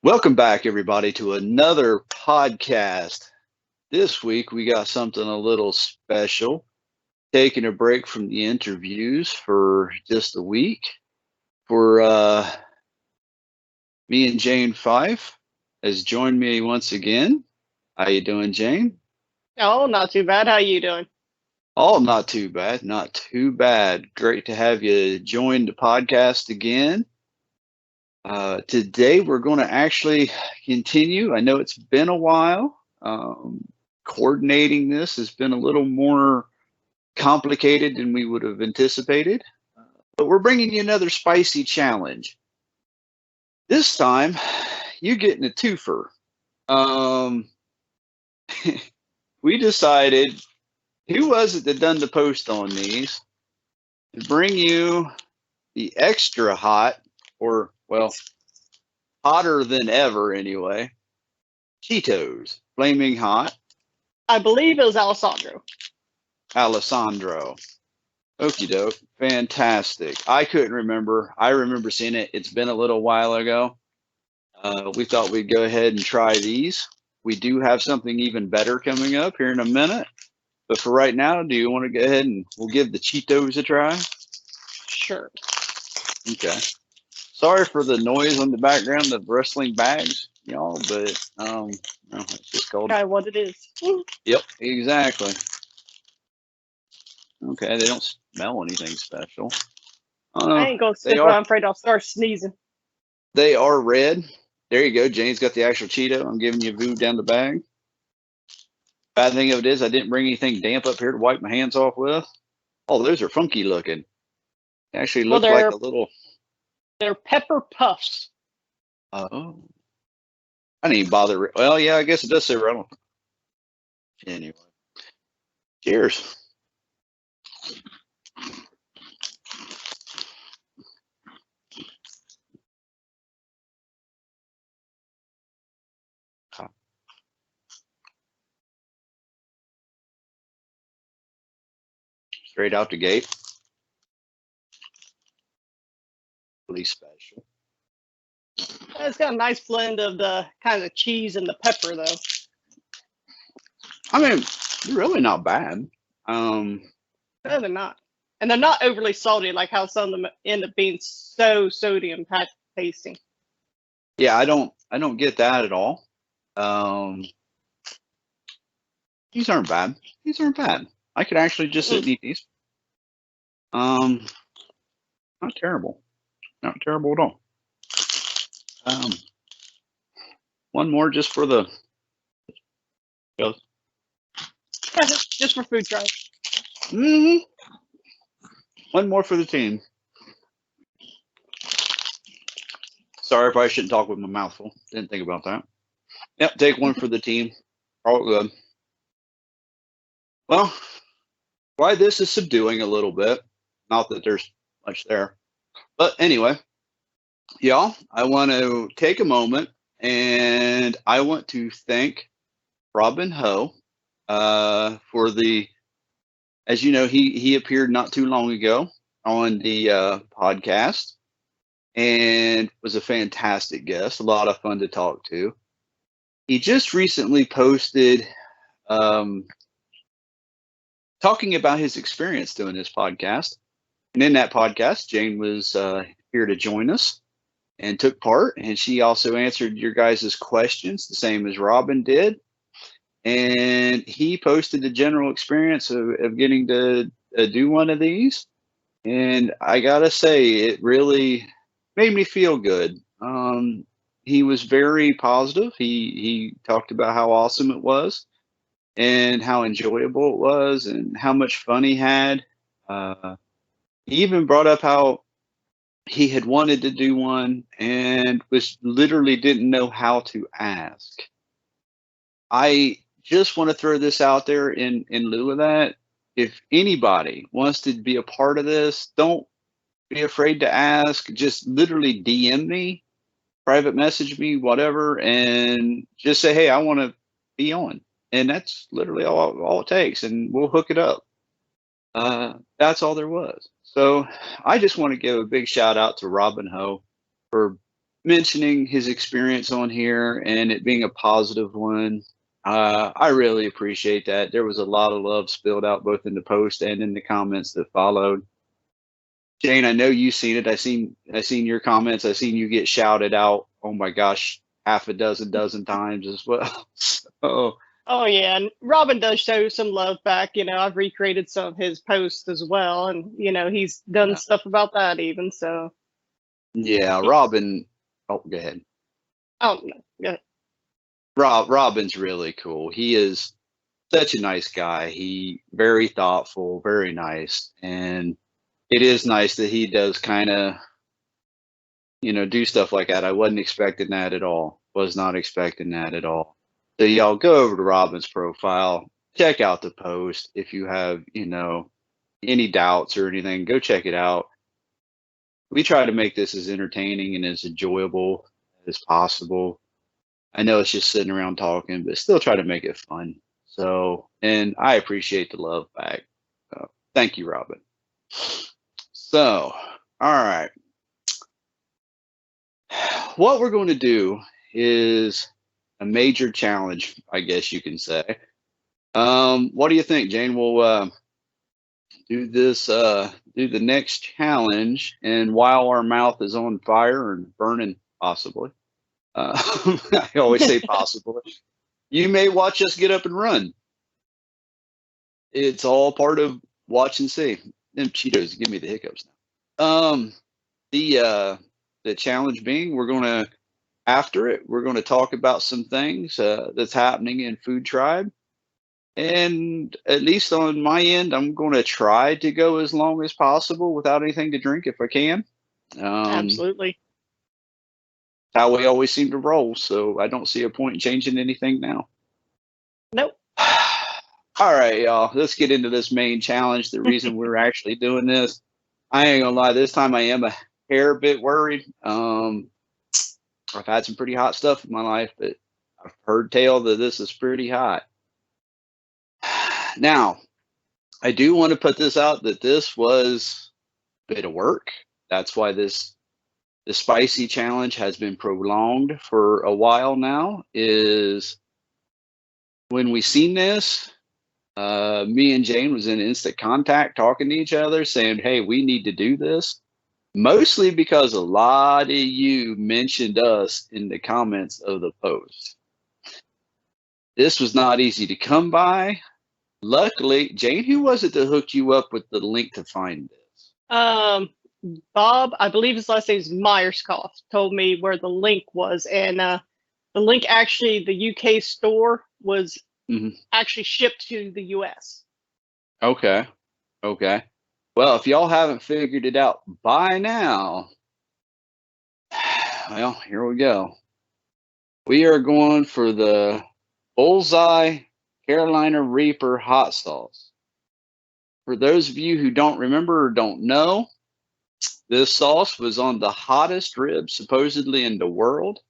Welcome back, everybody, to another podcast. This week, we got something a little special. Taking a break from the interviews for just a week. For me and Jane Fyffe has joined me once again. How you doing, Jane? Oh, not too bad. How you doing? Oh, not too bad. Not too bad. Great to have you join the podcast again. Today, we're going to actually continue. I know it's been a while. Coordinating this has been a little more complicated than we would have anticipated. But we're bringing you another spicy challenge. This time, you're getting a twofer. We decided, who was it that done the post on these, to bring you the extra hot, or, well, hotter than ever anyway, Cheetos, flaming hot. I believe it was Alessandro. Okie doke. Fantastic. I couldn't remember. I remember seeing it. It's been a little while ago. We thought we'd go ahead and try these. We do have something even better coming up here in a minute. But for right now, do you want to go ahead and we'll give the Cheetos a try? Sure. Okay. Sorry for the noise on the background of wrestling bags, y'all, but no, it's just called. Try what it is. Yep, exactly. Okay, they don't smell anything special. I ain't gonna sniff it. I'm afraid I'll start sneezing. They are red. There you go. Jane's got the actual Cheeto. I'm giving you food down the bag. Bad thing of it is I didn't bring anything damp up here to wipe my hands off with. Oh, those are funky looking. They actually look like a little. They're pepper puffs. Oh. I didn't even bother. Well, yeah, I guess it does say right on. Anyway. Cheers. Straight out the gate. Really special. It's got a nice blend of the kind of cheese and the pepper, though. I mean, they're really not bad. No, they're not. And they're not overly salty, like how some of them end up being so sodium tasting. Yeah, I don't get that at all. These aren't bad. These aren't bad. I could actually just sit and eat these. Not terrible. Not terrible at all. One more just for the. Just for FoodTribe. Mm-hmm. One more for the team. Sorry if I shouldn't talk with my mouth full. Didn't think about that. Yep, take one for the team. All good. Well, why this is subduing a little bit. Not that there's much there. But anyway, y'all, I want to take a moment and I want to thank Robin Ho for the, as you know, he appeared not too long ago on the podcast and was a fantastic guest, a lot of fun to talk to. He just recently posted talking about his experience doing this podcast. And in that podcast, Jane was here to join us and took part. And she also answered your guys' questions, the same as Robin did. And he posted the general experience of getting to do one of these. And I got to say, it really made me feel good. He was very positive. He talked about how awesome it was and how enjoyable it was and how much fun he had. He even brought up how he had wanted to do one and was literally didn't know how to ask. I just want to throw this out there in lieu of that. If anybody wants to be a part of this, don't be afraid to ask. Just literally DM me, private message me, whatever, and just say, hey, I want to be on. And that's literally all it takes, and we'll hook it up. That's all there was. So I just want to give a big shout out to Robin Ho for mentioning his experience on here and it being a positive one. I really appreciate that. There was a lot of love spilled out both in the post and in the comments that followed. Jane, I know you've seen it. I seen your comments. I seen you get shouted out. Oh my gosh, half a dozen times as well. So Oh yeah, and Robin does show some love back. I've recreated some of his posts as well, and he's done yeah, stuff about that even. So yeah, Robin. Oh, go ahead. oh no, yeah, Robin's really cool. He is such a nice guy. He very thoughtful, very nice, and it is nice that he does kind of do stuff like that. I wasn't expecting that at all. Was not expecting that at all. So y'all go over to Robin's profile, check out the post. If you have any doubts or anything, go check it out. We try to make this as entertaining and as enjoyable as possible. I know it's just sitting around talking, but still try to make it fun. So, and I appreciate the love back. Thank you, Robin. So, all right. What we're going to do is a major challenge, I guess you can say. What do you think, Jane? We'll do this, do the next challenge, and while our mouth is on fire and burning, possibly. I always say possibly. You may watch us get up and run. It's all part of watch and see. Them Cheetos give me the hiccups now. The challenge being, after it, we're going to talk about some things that's happening in FoodTribe. And at least on my end, I'm going to try to go as long as possible without anything to drink if I can. absolutely. How we always seem to roll, so I don't see a point in changing anything now. Nope. All right, y'all. Let's get into this main challenge. The reason we're actually doing this, I ain't gonna lie, this time I am a hair bit worried. I've had some pretty hot stuff in my life, but I've heard tell that this is pretty hot. Now, I do want to put this out that this was a bit of work. That's why the spicy challenge has been prolonged for a while now. Is when we seen this, me and Jane was in instant contact talking to each other saying, hey, we need to do this. Mostly because a lot of you mentioned us in the comments of the post. This was not easy to come by. Luckily, Jane, who was it that hooked you up with the link to find this? Bob, I believe his last name is Myerscough, told me where the link was, and the link actually, the UK store was actually shipped to the US. Okay. Well, if y'all haven't figured it out by now, well, here we go. We are going for the Bullseye Carolina Reaper hot sauce. For those of you who don't remember or don't know, this sauce was on the hottest rib supposedly in the world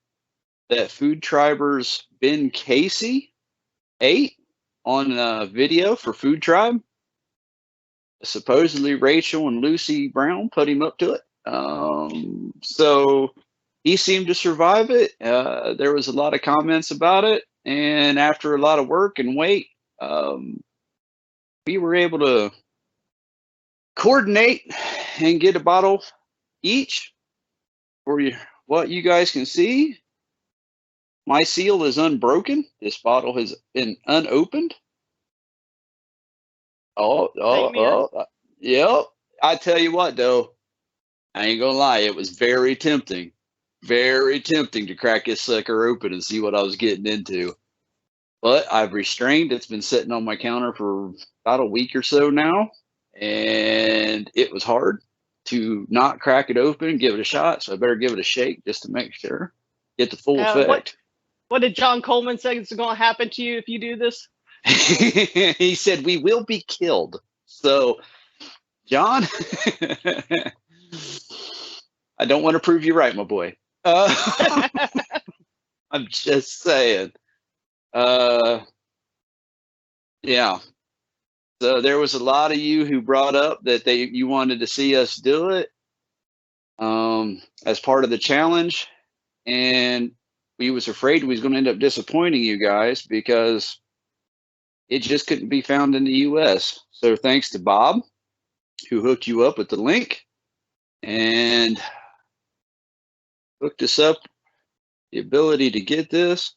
that FoodTribers Ben Casey ate on a video for FoodTribe. Supposedly Rachel and Lucy Brown put him up to it. So he seemed to survive it. There was a lot of comments about it. And after a lot of work and wait, we were able to coordinate and get a bottle each. For you, what you guys can see, my seal is unbroken. This bottle has been unopened. Yep. I tell you what, though, I ain't gonna lie, it was very tempting to crack this sucker open and see what I was getting into. But I've restrained. It's been sitting on my counter for about a week or so now, and it was hard to not crack it open and give it a shot. So I better give it a shake just to make sure, get the full effect. What did John Coleman say is going to happen to you if you do this? He said, we will be killed. So, John, I don't want to prove you right, my boy. I'm just saying. Yeah. So there was a lot of you who brought up that you wanted to see us do it as part of the challenge. and we was afraid we was going to end up disappointing you guys because it just couldn't be found in the U.S. So thanks to Bob, who hooked you up with the link and hooked us up the ability to get this.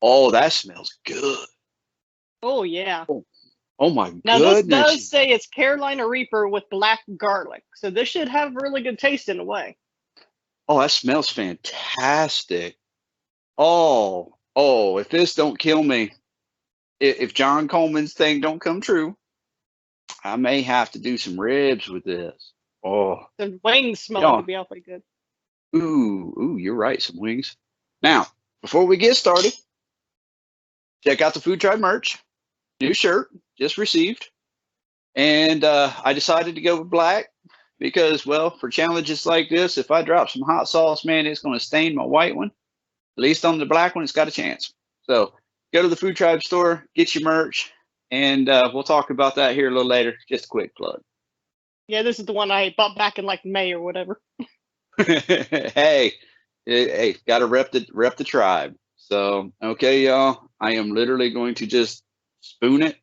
Oh, that smells good. Oh, yeah. Oh my Now, goodness. this does say it's Carolina Reaper with black garlic. So this should have really good taste in a way. Oh, that smells fantastic. Oh, if this don't kill me, if John Coleman's thing don't come true, I may have to do some ribs with this. Oh, The wings smell yeah. like it'd be awfully good. Ooh, you're right. Some wings. Now, before we get started, check out the FoodTribe merch. New shirt just received. And I decided to go with black because, well, for challenges like this, if I drop some hot sauce, man, it's going to stain my white one. At least on the black one, it's got a chance. So go to the FoodTribe store, get your merch, and we'll talk about that here a little later. Just a quick plug. Yeah, this is the one I bought back in like May or whatever. hey, got to rep the tribe. So, okay, y'all, I am literally going to just spoon it.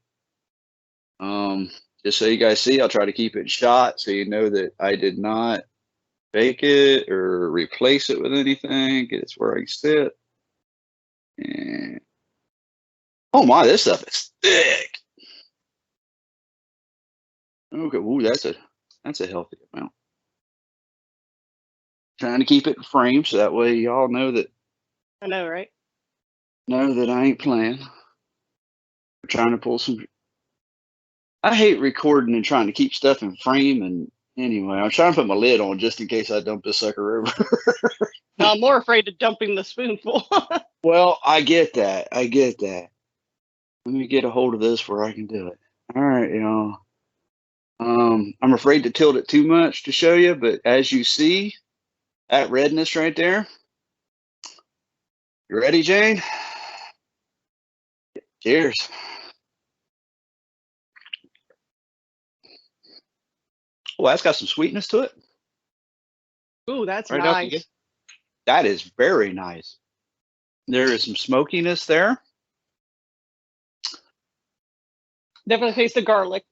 Just so you guys see, I'll try to keep it shot so you know that I did not bake it or replace it with anything. Get it where I can sit. And oh my, this stuff is thick. Okay, ooh, that's a healthy amount. Trying to keep it in frame so that way y'all know that. I know, right? Know that I ain't playing. I'm trying to pull some. I hate recording and trying to keep stuff in frame. And anyway, I'm trying to put my lid on just in case I dump this sucker over. No, I'm more afraid of dumping the spoonful. Well, I get that. Let me get a hold of this where I can do it. All right, y'all. I'm afraid to tilt it too much to show you, but as you see, that redness right there. You ready, Jane? Cheers. Oh, that's got some sweetness to it. Ooh, that's Right out the nice. gate. That is very nice. There is some smokiness there. Definitely taste the garlic.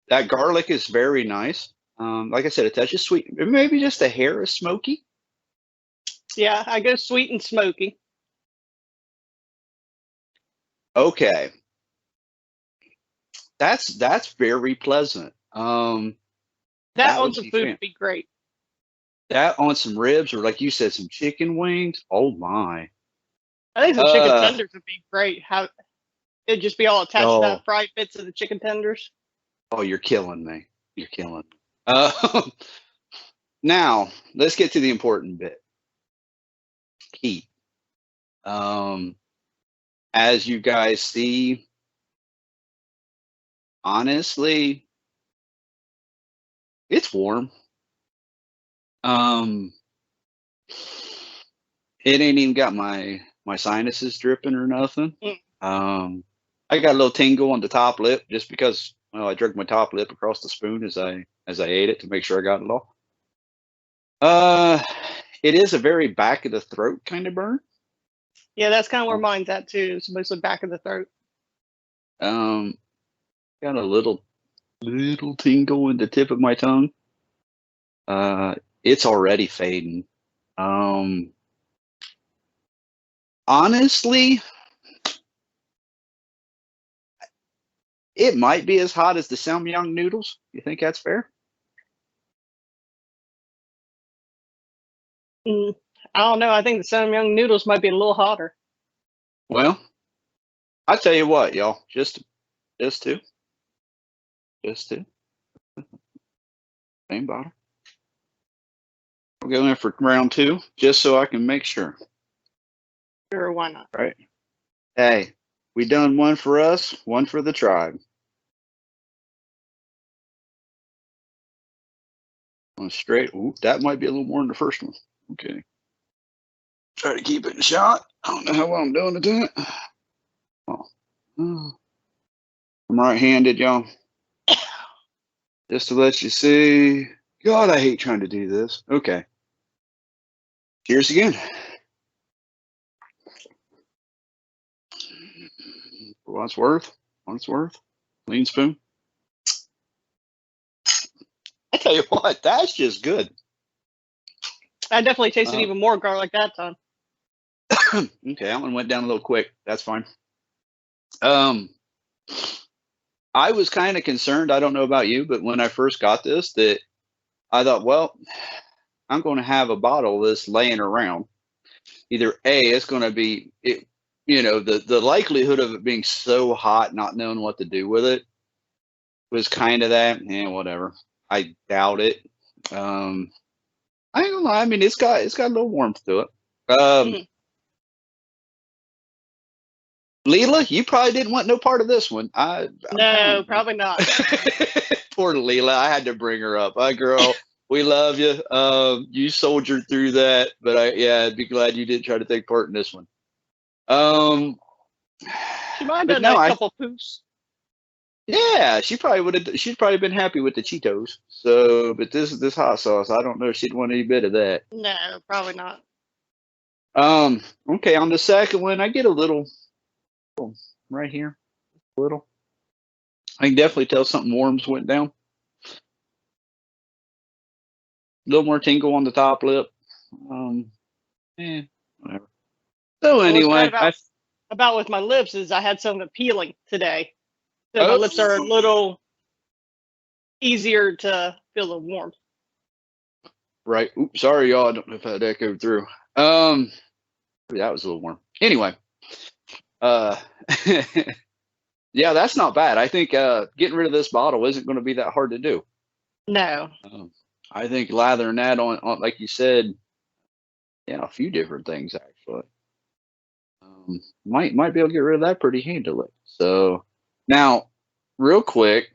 That garlic is very nice. Like I said, a touch of sweet. Maybe just a hair of smoky. Yeah, I go sweet and smoky. Okay. That's very pleasant. That on some food would be great. That on some ribs or like you said, some chicken wings. Oh my. I think some chicken tenders would be great. How it'd just be all attached to that fried bits of the chicken tenders. Oh, you're killing me. You're killing me. Now, let's get to the important bit. Heat. As you guys see, honestly, it's warm. It ain't even got my sinuses dripping or nothing. I got a little tingle on the top lip just because, well, I drug my top lip across the spoon as I ate it to make sure I got it all. It is a very back of the throat kind of burn. Yeah, that's kind of where mine's at too. It's mostly back of the throat. Got a little tingle in the tip of my tongue. It's already fading. Honestly, it might be as hot as the Samyang noodles. You think that's fair? I don't know. I think the Samyang noodles might be a little hotter. Well, I tell you what, y'all. Just two. Same bottle. We'll go in for round 2, just so I can make sure. Sure, why not? Right. Hey, we done one for us, one for the tribe. On straight. Ooh, that might be a little more than the first one. Okay. Try to keep it in shot. I don't know how well I'm doing at that. Oh. I'm right-handed, y'all. Just to let you see. God, I hate trying to do this. Okay. Cheers again. For what it's worth. Clean spoon. I tell you what, that's just good. I definitely tasted even more garlic that time. Okay, that one went down a little quick. That's fine. I was kind of concerned. I don't know about you, but when I first got this, that I thought, well, I'm going to have a bottle of this laying around. Either A, it's going to be, the likelihood of it being so hot, not knowing what to do with it was kind of that. Whatever. I doubt it. I ain't gonna lie. I mean, it's got a little warmth to it. Leela, you probably didn't want no part of this one. No, probably not. Poor Leela. I had to bring her up. Girl, we love you. You soldiered through that, but I'd be glad you didn't try to take part in this one. She might have done a couple poofs. Yeah, she'd probably been happy with the Cheetos. So, but this hot sauce, I don't know if she'd want any bit of that. No, probably not. Okay, on the second one, I get a little right here. A little. I can definitely tell something warms went down. A little more tingle on the top lip. Whatever. So anyway, about with my lips is I had some peeling today. So my lips are a little easier to feel the warmth. Right. Oops, sorry, y'all. I don't know if that echoed through. That was a little warm. Anyway. Yeah, that's not bad. I think getting rid of this bottle isn't going to be that hard to do. No. I think lathering that on like you said, a few different things actually. Might be able to get rid of that pretty handily. So now, real quick,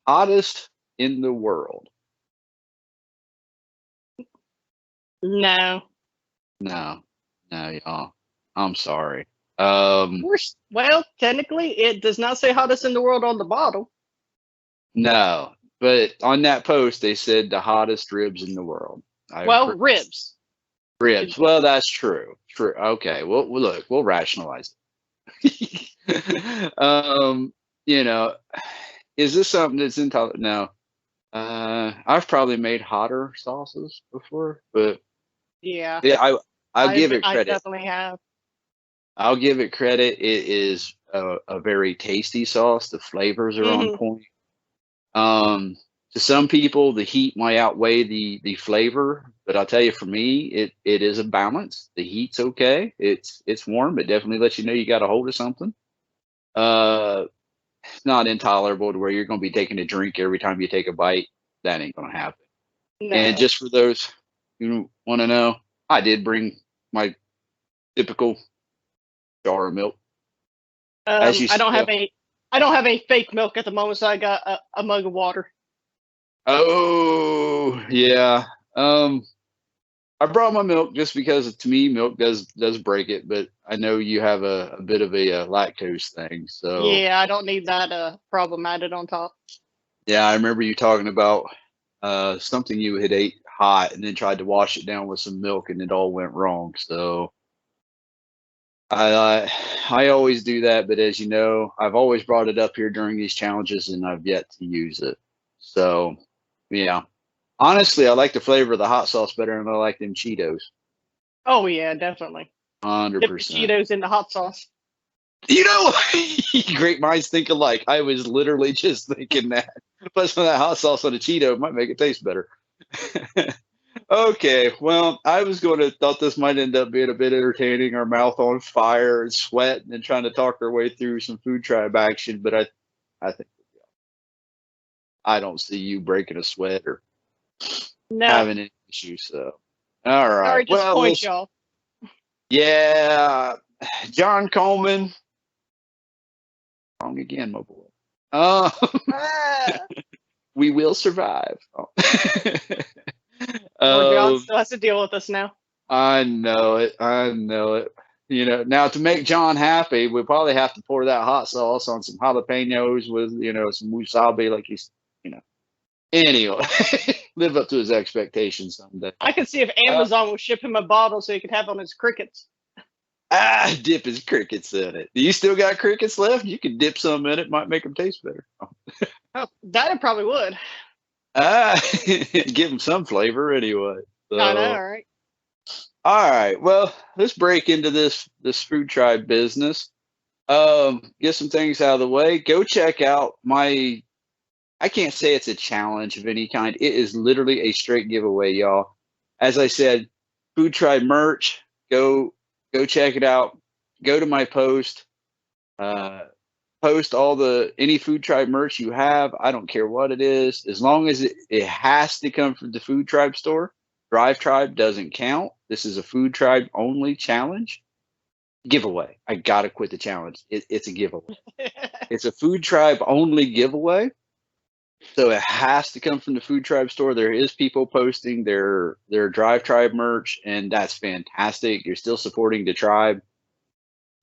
hottest in the world. No, y'all. I'm sorry. Well, technically, it does not say hottest in the world on the bottle. No, but on that post, they said the hottest ribs in the world. Ribs. Ribs. Well, that's true. True. Okay. Well, look, we'll rationalize it. Is this something that's intolerant? No. I've probably made hotter sauces before, but yeah, I'll give it credit. I definitely have. I'll give it credit. It is a very tasty sauce. The flavors are on point. To some people, the heat might outweigh the flavor, but I'll tell you, for me, it is a balance. The heat's okay. It's warm. It definitely lets you know you got a hold of something. It's not intolerable to where you're going to be taking a drink every time you take a bite. That ain't going to happen. No. And just for those who want to know, I did bring my typical jar of milk. I don't have any fake milk at the moment, so I got a mug of water. Oh yeah. I brought my milk just because to me milk does break it, but I know you have a bit of a lactose thing, so yeah, I don't need that problem added on top. Yeah, I remember you talking about something you had ate hot and then tried to wash it down with some milk and it all went wrong. So I always do that, but as you know, I've always brought it up here during these challenges and I've yet to use it. So yeah, honestly, I like the flavor of the hot sauce better than I like them Cheetos. Oh yeah, definitely. 100%. Cheetos in the hot sauce. Great minds think alike. I was literally just thinking that. Plus, some of that hot sauce on a Cheeto might make it taste better. Okay, well, I was thought this might end up being a bit entertaining. Our mouth on fire and sweating and trying to talk our way through some FoodTribe action, but I think I don't see you breaking a sweat or having any issues. So, all right. Sorry, just point y'all. Yeah, John Coleman. Wrong again, my boy. We will survive. John still has to deal with us now. I know it. Now to make John happy, we probably have to pour that hot sauce on some jalapenos with, some wasabi, like he's, Anyway, live up to his expectations someday. I could see if Amazon will ship him a bottle so he could have on his crickets. Dip his crickets in it. Do you still got crickets left? You can dip some in it. Might make them taste better. Oh, that it probably would. Give them some flavor anyway. So, I know, right? all right. Well, let's break into this FoodTribe business. Get some things out of the way. Go check out my. I can't say it's a challenge of any kind. It is literally a straight giveaway, y'all. As I said, FoodTribe merch. Go check it out. Go to my post. Post any FoodTribe merch you have. I don't care what it is, as long as it has to come from the FoodTribe store. DriveTribe doesn't count. This is a FoodTribe only challenge. Giveaway. I gotta quit the challenge. It's a giveaway. It's a FoodTribe only giveaway. So it has to come from the FoodTribe store. There is people posting their DriveTribe merch, and that's fantastic. You're still supporting the tribe,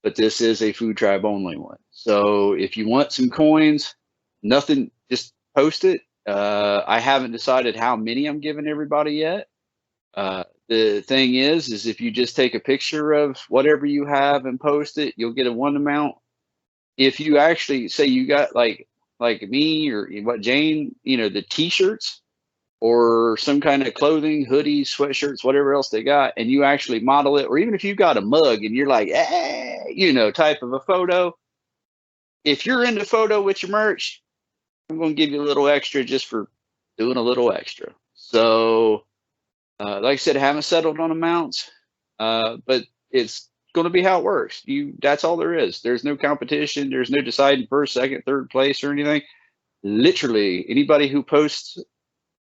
but this is a FoodTribe only one. So if you want some coins, nothing, just post it. I haven't decided how many I'm giving everybody yet. The thing is if you just take a picture of whatever you have and post it, you'll get a one amount. If you actually say you got like me or what Jane, the t-shirts or some kind of clothing, hoodies, sweatshirts, whatever else they got, and you actually model it, or even if you got a mug and you're like, type of a photo. If you're in the photo with your merch, I'm going to give you a little extra just for doing a little extra. So, like I said, I haven't settled on amounts, but it's going to be how it works. That's all there is. There's no competition. There's no deciding first, second, third place or anything. Literally, anybody who posts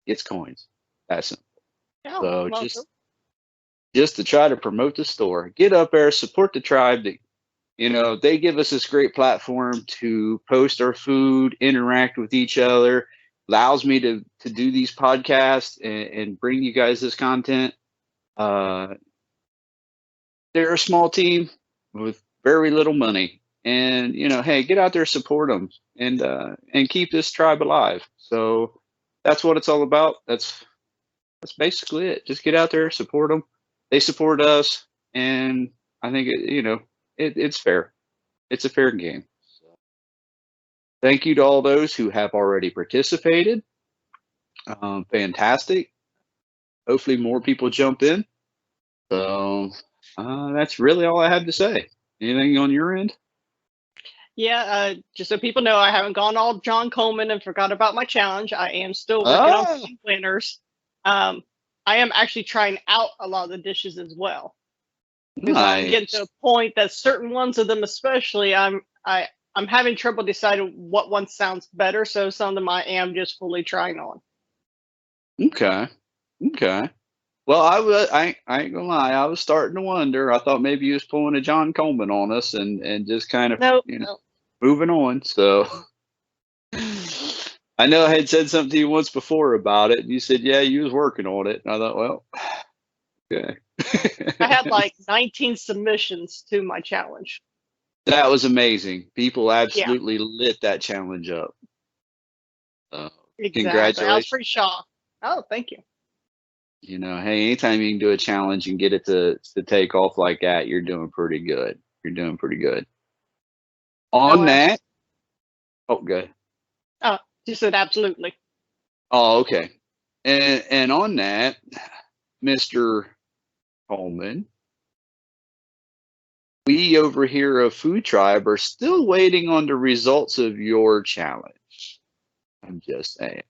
gets coins. That's simple. So just to try to promote the store, get up there, support the tribe. They give us this great platform to post our food, interact with each other, allows me to do these podcasts and bring you guys this content. They're a small team with very little money, and hey, get out there, support them, and keep this tribe alive. So that's what it's all about. That's basically it. Just get out there, support them. They support us, and I think it's fair. It's a fair game. So, thank you to all those who have already participated. Fantastic. Hopefully more people jump in. So that's really all I have to say. Anything on your end? Yeah, just so people know, I haven't gone all John Coleman and forgot about my challenge. I am still working on some winners. I am actually trying out a lot of the dishes as well. Because I'm getting to a point that certain ones of them, especially, I'm having trouble deciding what one sounds better. So some of them I am just fully trying on. Okay. Well, I ain't gonna lie. I was starting to wonder. I thought maybe you was pulling a John Coleman on us and just kind of moving on. So I know I had said something to you once before about it, and you said, yeah, you was working on it. And I thought, well, okay. I had like 19 submissions to my challenge. That was amazing. People absolutely lit that challenge up. Exactly. Congratulations. I was pretty shocked. Oh, thank you. Hey, anytime you can do a challenge and get it to take off like that, you're doing pretty good. On that. Oh, good. Oh, you said absolutely. Oh, okay. And on that, Mr. Coleman, we over here of FoodTribe are still waiting on the results of your challenge. I'm just saying.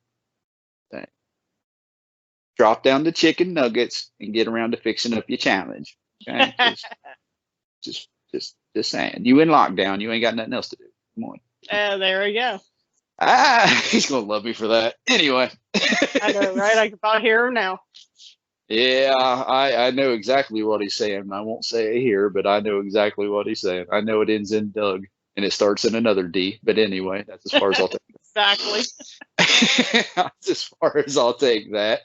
Drop down the chicken nuggets and get around to fixing up your challenge. Okay? just saying. You in lockdown. You ain't got nothing else to do. Come on. There we go. He's gonna love me for that. Anyway. I know, right? I can about hear him now. Yeah, I know exactly what he's saying. I won't say it here, but I know exactly what he's saying. I know it ends in Doug and it starts in another D. But anyway, that's as far as I'll take it. Exactly. That's as far as I'll take that.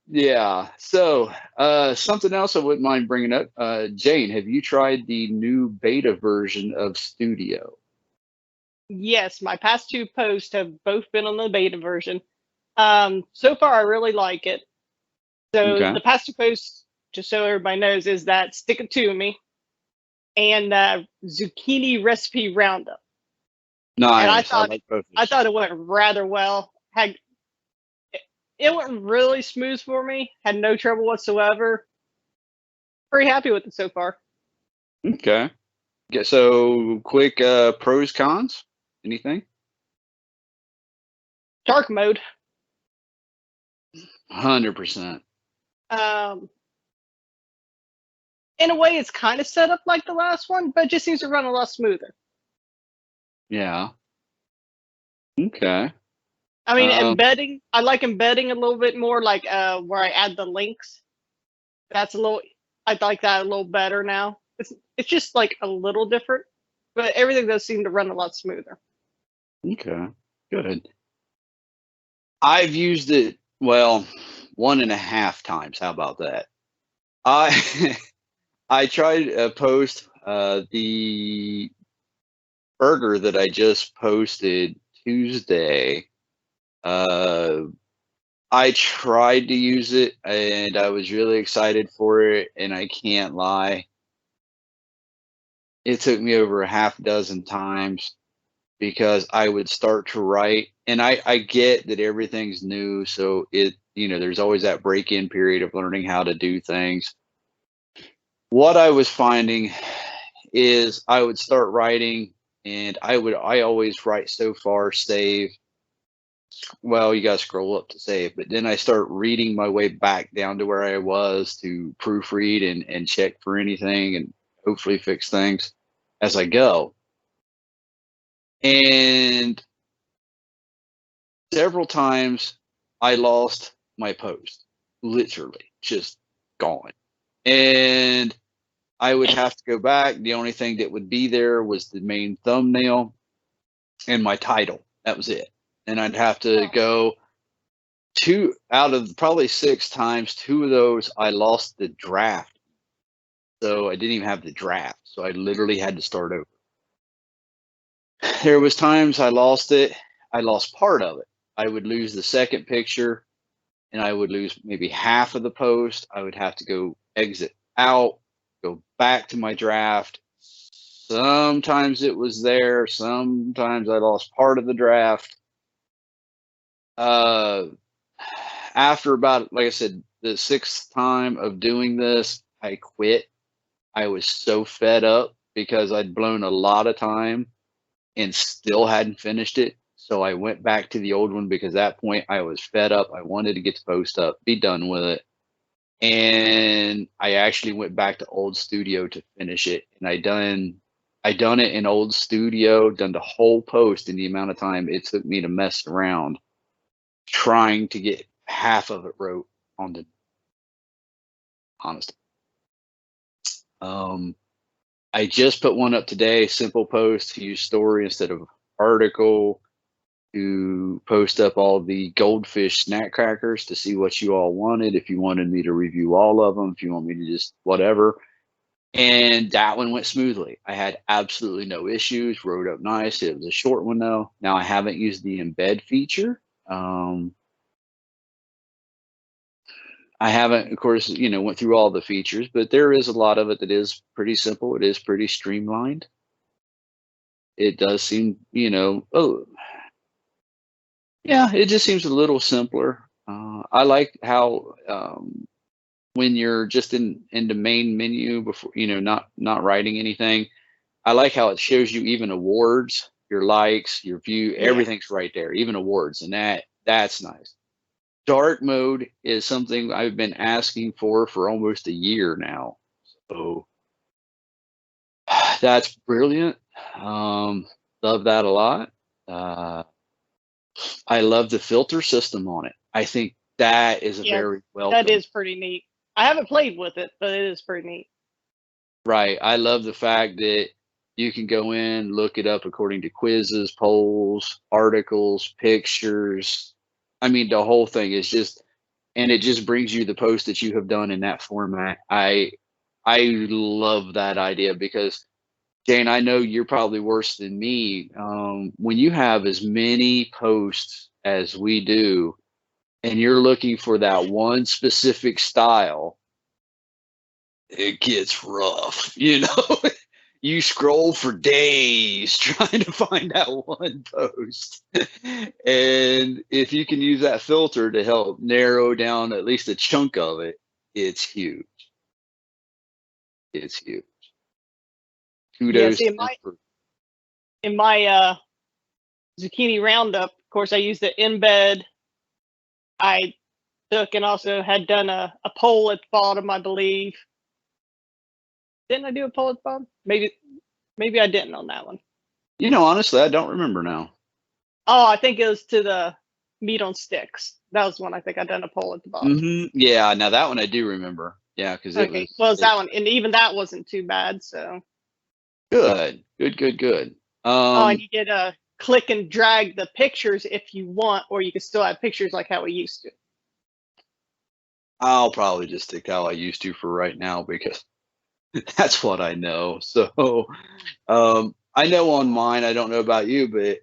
Yeah. So, something else I wouldn't mind bringing up. Jane, have you tried the new beta version of Studio? Yes, my past 2 posts have both been on the beta version. So far, I really like it. So Okay. the past 2 posts, just so everybody knows, is that Stick It To Me and Zucchini Recipe Roundup. And Nice. I like both I those. thought it went rather well. It went really smooth for me. Had no trouble whatsoever. Pretty happy with it so far. Okay. So quick pros, cons, anything? Dark mode. 100%. Um, in a way, it's kind of set up like the last one, but it just seems to run a lot smoother. Yeah. Okay. I mean, embedding. I like embedding a little bit more, like where I add the links. That's a little. I like that a little better now. It's just like a little different, but everything does seem to run a lot smoother. Okay. Good. I've used it, well, 1.5 times. How about that? I I tried to post the burger that I just posted Tuesday. I tried to use it and I was really excited for it, and I can't lie. It took me over a half dozen times because I would start to write, and I get that everything's new, so there's always that break-in period of learning how to do things. What I was finding is I would start writing, and I always write so far, save. Well, you got to scroll up to save, but then I start reading my way back down to where I was to proofread and check for anything and hopefully fix things as I go. And several times I lost my post, literally just gone. And I would have to go back. The only thing that would be there was the main thumbnail and my title. That was it. And I'd have to go 2 out of probably 6 times. 2 of those I lost the draft. So I didn't even have the draft. So I literally had to start over. There was times I lost it. I lost part of it. I would lose the second picture and I would lose maybe half of the post. I would have to go exit out, go back to my draft. Sometimes it was there. Sometimes I lost part of the draft. After about, like I said, the 6th time of doing this, I quit. I was so fed up because I'd blown a lot of time and still hadn't finished it. So I went back to the old one because at that point I was fed up. I wanted to get the post up, be done with it. And I actually went back to old studio to finish it. And I done it in old studio, done the whole post in the amount of time it took me to mess around trying to get half of it wrote on the honest. I just put one up today, simple post to use story instead of article, to post up all the goldfish snack crackers to see what you all wanted. If you wanted me to review all of them, if you want me to just whatever. And that one went smoothly. I had absolutely no issues, wrote up nice. It was a short one though. Now I haven't used the embed feature. I haven't, of course, went through all the features, but there is a lot of it that is pretty simple. It is pretty streamlined. It does seem, oh, yeah, it just seems a little simpler. I like how when you're just in the main menu before, not writing anything, I like how it shows you even awards, your likes, your view, everything's right there, even awards, and that's nice. Dark mode is something I've been asking for almost a year now. So that's brilliant. Love that a lot. I love the filter system on it. I think that is a very welcome. That is pretty neat. I haven't played with it, but it is pretty neat. Right. I love the fact that you can go in, look it up according to quizzes, polls, articles, pictures. I mean, the whole thing is just, and it just brings you the post that you have done in that format. I love that idea because Jane, I know you're probably worse than me. When you have as many posts as we do, and you're looking for that one specific style, it gets rough. You scroll for days trying to find that one post. And if you can use that filter to help narrow down at least a chunk of it, it's huge. It's huge. Yeah, Kudos see, to them for in my zucchini roundup, of course, I used the embed. I took and also had done a poll at the bottom, I believe. Didn't I do a poll at the bottom? Maybe I didn't on that one. honestly, I don't remember now. Oh, I think it was to the meat on sticks. That was one I think I done a poll at the bottom. Yeah, now that one I do remember. Yeah, because it was. Well, it's that one, and even that wasn't too bad. So Good. and you get a click and drag the pictures if you want, or you can still have pictures like how we used to. I'll probably just stick how I used to for right now because that's what I know. So I know on mine, I don't know about you, but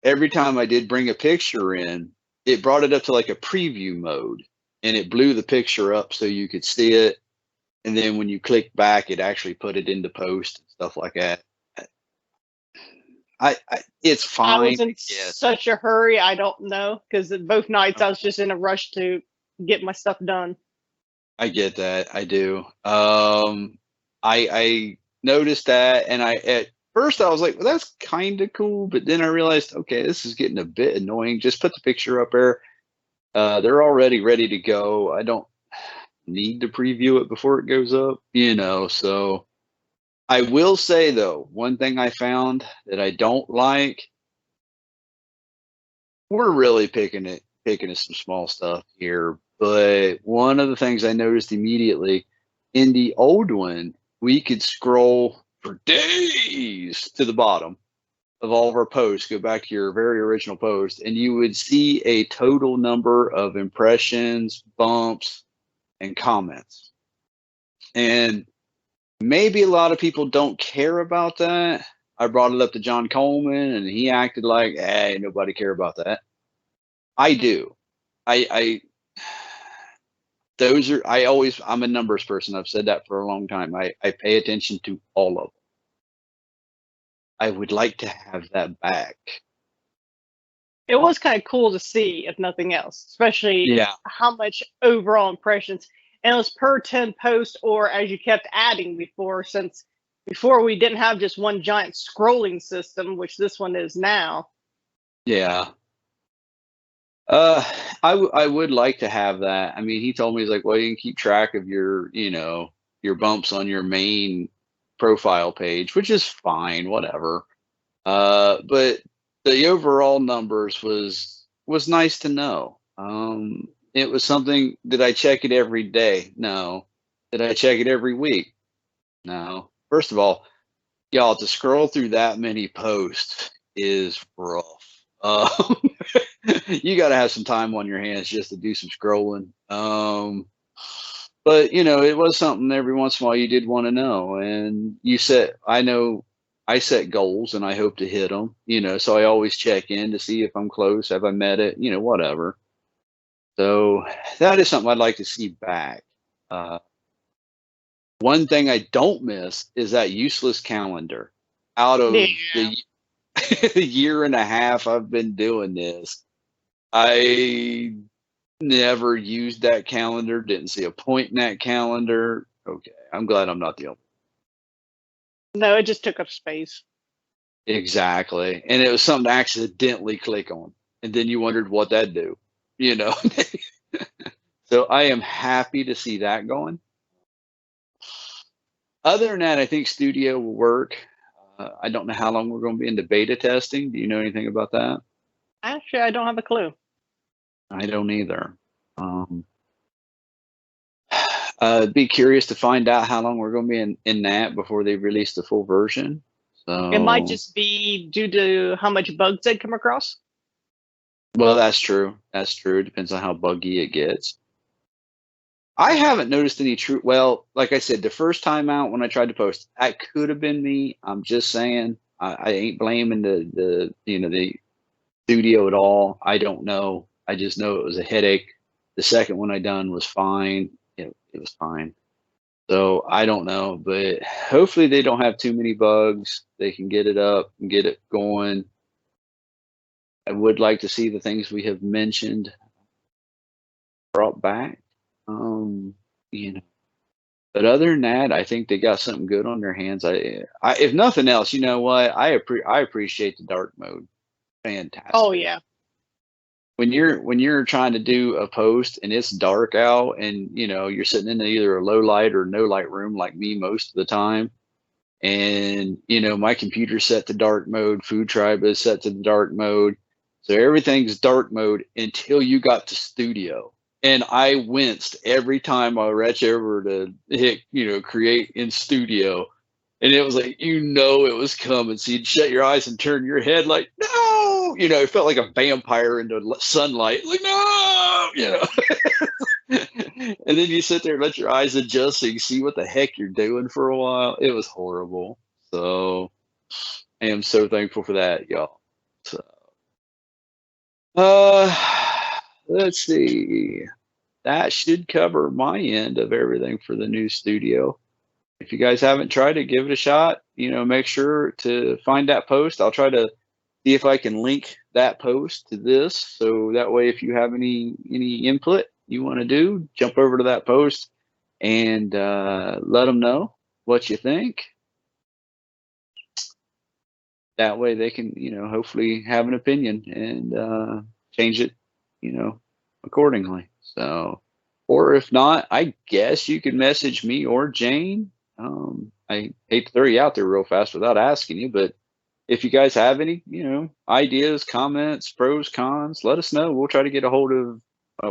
every time I did bring a picture in, it brought it up to like a preview mode and it blew the picture up so you could see it. And then when you click back, it actually put it into post and stuff like that. It's fine. I was in such a hurry. I don't know, because both nights I was just in a rush to get my stuff done. I get that. I do. I noticed that, and at first I was like, well, that's kind of cool, but then I realized, okay, this is getting a bit annoying. Just put the picture up there. They're already ready to go. I don't need to preview it before it goes up, so I will say though, one thing I found that I don't like, we're really picking at some small stuff here, but one of the things I noticed immediately in the old one, we could scroll for days to the bottom of all of our posts, go back to your very original post, and you would see a total number of impressions, bumps, and comments. And maybe a lot of people don't care about that. I brought it up to John Coleman and he acted like, hey, nobody care about that. I do. I'm a numbers person. I've said that for a long time. I pay attention to all of them. I would like to have that back. It was kind of cool to see, if nothing else, especially how much overall impressions. And it was per 10 posts, or as you kept adding before, since before we didn't have just one giant scrolling system, which this one is now. Yeah. I would like to have that. I mean, he told me, he's like, well, you can keep track of your bumps on your main profile page, which is fine, whatever. But the overall numbers was nice to know. It was something. Did I check it every day? No. Did I check it every week? No. First of all, y'all, to scroll through that many posts is rough. You got to have some time on your hands just to do some scrolling. But it was something every once in a while you did want to know, and I set goals and I hope to hit them, so I always check in to see if I'm close. Have I met it? Whatever. So that is something I'd like to see back. One thing I don't miss is that useless calendar. Out of the year and a half I've been doing this, I never used that calendar, didn't see a point in that calendar. Okay, I'm glad I'm not the only one. No, it just took up space. Exactly. And it was something to accidentally click on. And then you wondered what that'd do, So I am happy to see that going. Other than that, I think Studio will work. I don't know how long we're going to be into beta testing. Do you know anything about that? Actually, I don't have a clue. I don't either. Be curious to find out how long we're going to be in that before they release the full version. So it might just be due to how much bugs they come across. Well, that's true. That's true. It depends on how buggy it gets. I haven't noticed any true. Well, like I said, the first time out when I tried to post, that could have been me. I'm just saying. I ain't blaming the the studio at all. I don't know. I just know it was a headache. The second one I done was fine. It was fine. So I don't know, but hopefully they don't have too many bugs. They can get it up and get it going. I would like to see the things we have mentioned brought back. You know, but other than that, I think they got something good on their hands. If nothing else, you know what? I appreciate the dark mode. Fantastic. Oh yeah. When you're trying to do a post and it's dark out and you're sitting in either a low light or no light room like me most of the time, and my computer's set to dark mode, FoodTribe is set to the dark mode, so everything's dark mode until you got to studio. And I winced every time I reach over to hit, create in studio. And it was like, it was coming. So you'd shut your eyes and turn your head like, no, it felt like a vampire into sunlight. Like, no, And then you sit there and let your eyes adjust so you see what the heck you're doing for a while. It was horrible. So I am so thankful for that, y'all. So, let's see. That should cover my end of everything for the new studio. If you guys haven't tried it, give it a shot. Make sure to find that post. I'll try to see if I can link that post to this. So that way, if you have any input you want to do, jump over to that post and let them know what you think. That way they can, hopefully have an opinion and change it, accordingly. So, or if not, I guess you could message me or Jane. I hate to throw you out there real fast without asking you, but if you guys have any, ideas, comments, pros, cons, let us know. We'll try to get a hold of,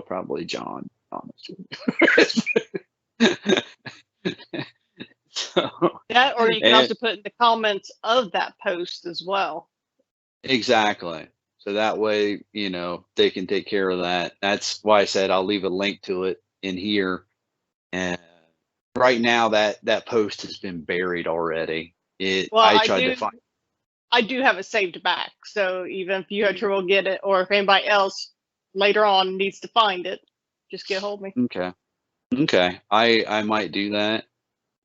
probably John, honestly. That, or you can also put in the comments of that post as well. Exactly. So that way, they can take care of that. That's why I said I'll leave a link to it in here. And right now, that post has been buried already. I do have it saved back. So even if you have trouble getting it, or if anybody else later on needs to find it, just get a hold of me. Okay. I might do that.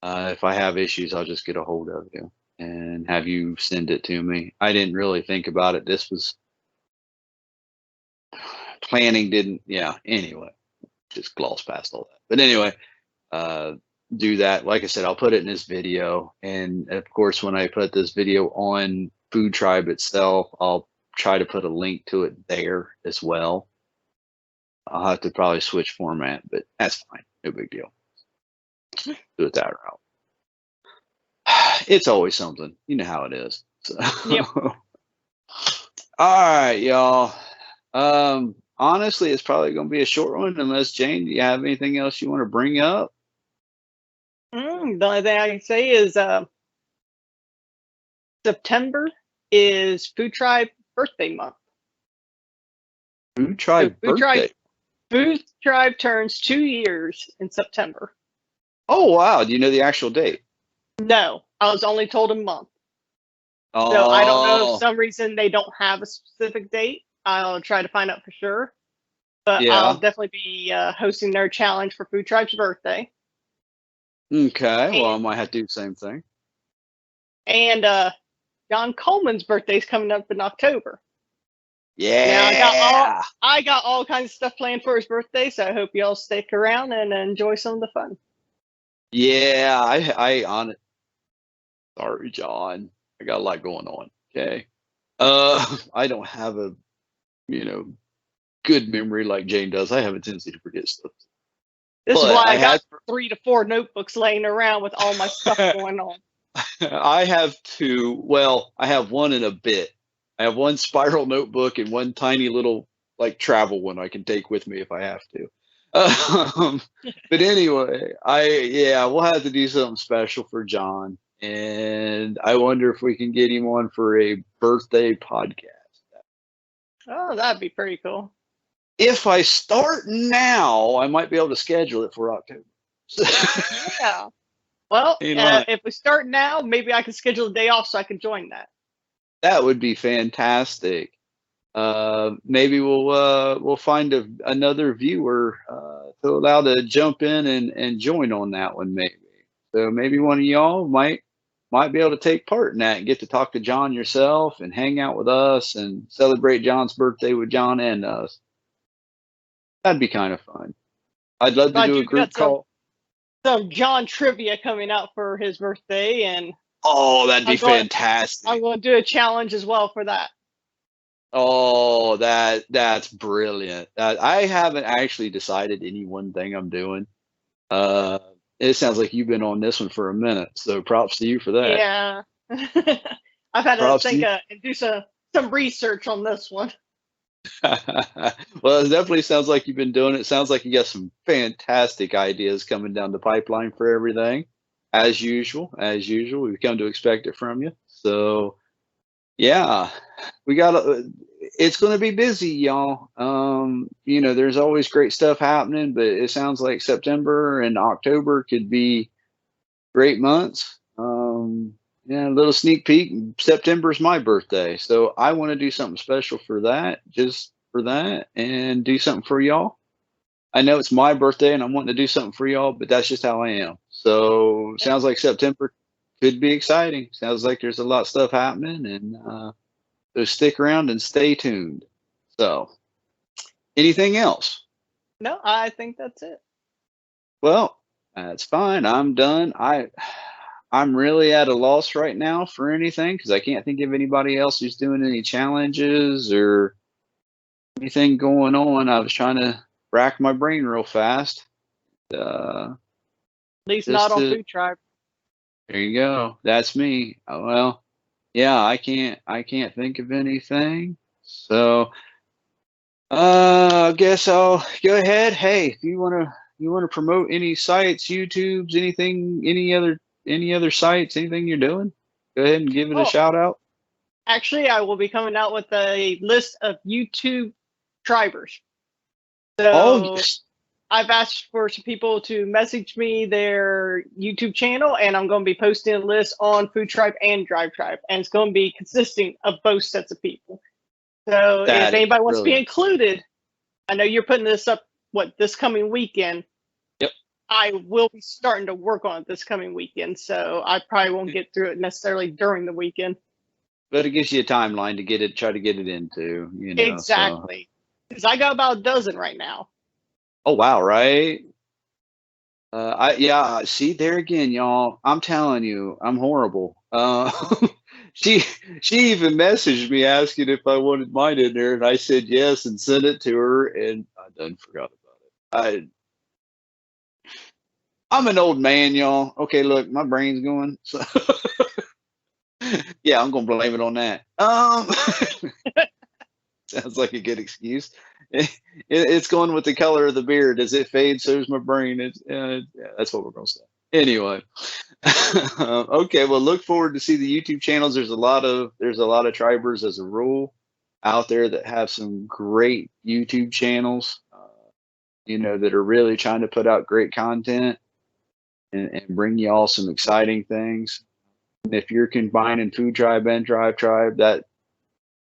If I have issues, I'll just get a hold of you and have you send it to me. I didn't really think about it. This was planning anyway, just gloss past all that. But anyway, do that. Like I said, I'll put it in this video. And of course, when I put this video on FoodTribe itself, I'll try to put a link to it there as well. I'll have to probably switch format, but that's fine. No big deal. Do it that route. It's always something. You know how it is. So. Yep. All right, y'all. Honestly, it's probably going to be a short one unless, Jane, do you have anything else you want to bring up? The only thing I can say is September is FoodTribe birthday month. FoodTribe birthday? FoodTribe turns 2 years in September. Oh, wow. Do you know the actual date? No, I was only told a month. Oh. So I don't know if for some reason they don't have a specific date. I'll try to find out for sure. But yeah. I'll definitely be hosting their challenge for FoodTribe's birthday. Okay, well, I might have to do the same thing. And John Coleman's birthday is coming up in October. Yeah. Now, I got all kinds of stuff planned for his birthday, so I hope y'all stick around and enjoy some of the fun. Yeah, I on it. Sorry, John. I got a lot going on. Okay. I don't have a, good memory like Jane does. I have a tendency to forget stuff. This is why I got 3 to 4 notebooks laying around with all my stuff going on. I have 2. Well, I have one in a bit. I have one spiral notebook and one tiny little travel one I can take with me if I have to. But anyway, we'll have to do something special for John. And I wonder if we can get him on for a birthday podcast. Oh, that'd be pretty cool. if I start now, I might be able to schedule it for October. Yeah. Well, You know, if we start now, maybe I can schedule a day off so I can join that. that would be fantastic. Maybe we'll find another viewer to allow to jump in and join on that one. Maybe so. Maybe one of y'all might be able to take part in that and get to talk to John yourself and hang out with us and celebrate John's birthday with John and us. That'd be kind of fun. I'd love to But do a group call. Some John trivia coming out for his birthday, and Oh, that'd be fantastic. I'm going to do a challenge as well for that. Oh, that's brilliant. I haven't actually decided any one thing I'm doing. It sounds like you've been on this one for a minute, so props to you for that. Yeah. I've had to think and do some research on this one. Well, it definitely sounds like you've been doing it. Sounds like you got some fantastic ideas coming down the pipeline for everything. As usual, we've come to expect it from you. So, yeah, it's going to be busy, y'all. There's always great stuff happening, but it sounds like September and October could be great months. Yeah, a little sneak peek. September is my birthday, so I want to do something special for that, just for that, and do something for y'all. I know it's my birthday and I'm wanting to do something for y'all, but that's just how I am. So sounds like September could be exciting. Sounds like there's a lot of stuff happening, and so stick around and stay tuned. So, anything else? No, I think that's it. Well, that's fine. I'm done. I'm really at a loss right now for anything because I can't think of anybody else who's doing any challenges or anything going on. I was trying to rack my brain real fast. At least not on FoodTribe. There you go. That's me. Well, yeah, I can't think of anything. So, I guess I'll go ahead. Hey, if you want to promote any sites, YouTubes, anything, any other sites, anything you're doing, go ahead and give it a shout out. Actually, I will be coming out with a list of YouTube tribers. So I've asked for some people to message me their YouTube channel, and I'm going to be posting a list on FoodTribe and DriveTribe, and it's going to be consisting of both sets of people. So if anybody wants to be included, I know you're putting this up, this coming weekend? Yep. I will be starting to work on it this coming weekend, so I probably won't get through it necessarily during the weekend. But it gives you a timeline to try to get it into, Exactly. Because I got about a dozen right now. Oh, wow, right? See there again, y'all. I'm telling you, I'm horrible. She even messaged me asking if I wanted mine in there, and I said yes and sent it to her, and I done forgot about it. I'm an old man, y'all. Okay, look, my brain's going. So yeah, I'm gonna blame it on that. Sounds like a good excuse. It's going with the color of the beard. As it fades, so's my brain. That's what we're gonna say. Anyway, okay. Well, look forward to see the YouTube channels. There's a lot of tribers as a rule out there that have some great YouTube channels. That are really trying to put out great content and bring you all some exciting things. And if you're combining FoodTribe and DriveTribe,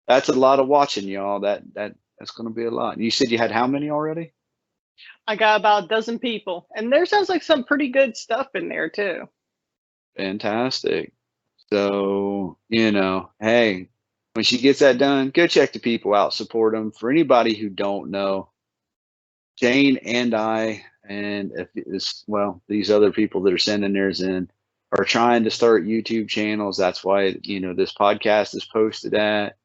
that's a lot of watching, y'all. That's going to be a lot. You said you had how many already? I got about a dozen people, and there sounds like some pretty good stuff in there too. Fantastic. So, hey, when she gets that done, go check the people out, support them. For anybody who don't know, Jane and I, and these other people that are sending theirs in are trying to start YouTube channels. That's why, this podcast is posted at.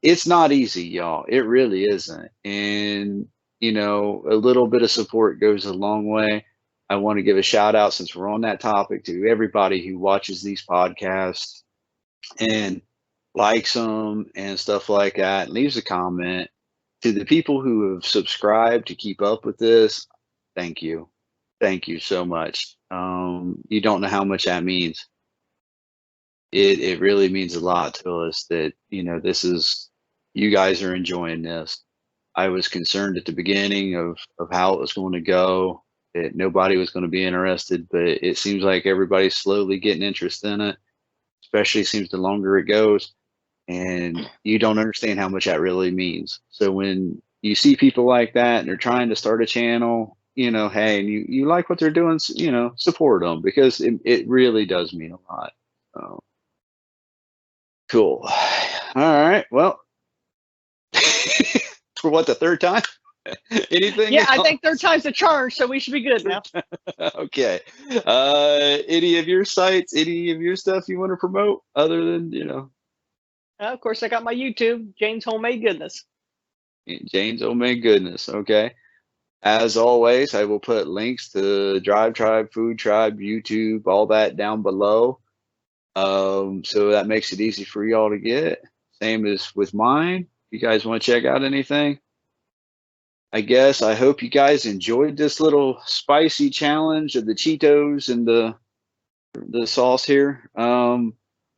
It's not easy, y'all. It really isn't. And, a little bit of support goes a long way. I want to give a shout out, since we're on that topic, to everybody who watches these podcasts and likes them and stuff like that, and leaves a comment. To the people who have subscribed to keep up with this, thank you. Thank you so much. You don't know how much that means. It really means a lot to us that, you guys are enjoying this. I was concerned at the beginning of how it was going to go, that nobody was going to be interested, but it seems like everybody's slowly getting interest in it, especially seems the longer it goes. And you don't understand how much that really means. So when you see people like that and they're trying to start a channel, hey, and you like what they're doing, support them, because it really does mean a lot. So, cool. All right. Well, for what, the third time? Anything Yeah, else? I think third time's a charm, so we should be good now. Okay. Any of your sites, any of your stuff you want to promote other than, Of course, I got my YouTube, Jane's Homemade Goodness. Jane's Homemade Goodness. Okay. As always, I will put links to DriveTribe, FoodTribe, YouTube, all that down below. So that makes it easy for y'all to get. Same as with mine. If you guys want to check out anything, I guess I hope you guys enjoyed this little spicy challenge of the Cheetos and the sauce here. I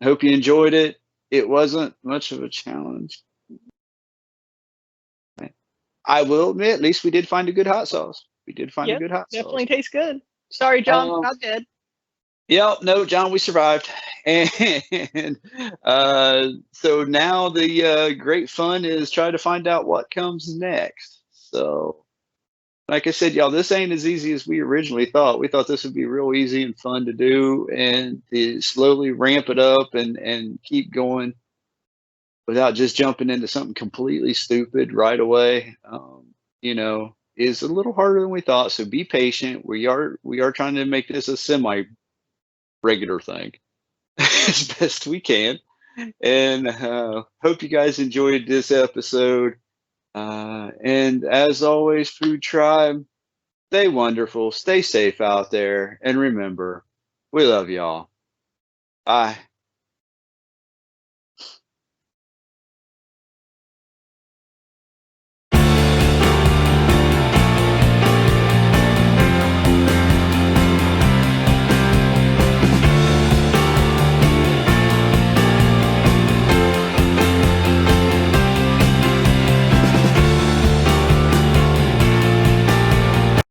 hope you enjoyed it. It wasn't much of a challenge. I will admit, at least we did find a good hot sauce. We did find a good hot sauce. Definitely tastes good. Sorry, John, not dead. Yeah, no, John, we survived. And so now the great fun is try to find out what comes next. So, like I said, y'all, this ain't as easy as we originally thought. We thought this would be real easy and fun to do, and to slowly ramp it up and keep going without just jumping into something completely stupid right away, is a little harder than we thought. So be patient. We are trying to make this a semi-regular thing as best we can. And hope you guys enjoyed this episode. And as always, Food Tribe, stay wonderful, stay safe out there, and remember, we love y'all. Bye.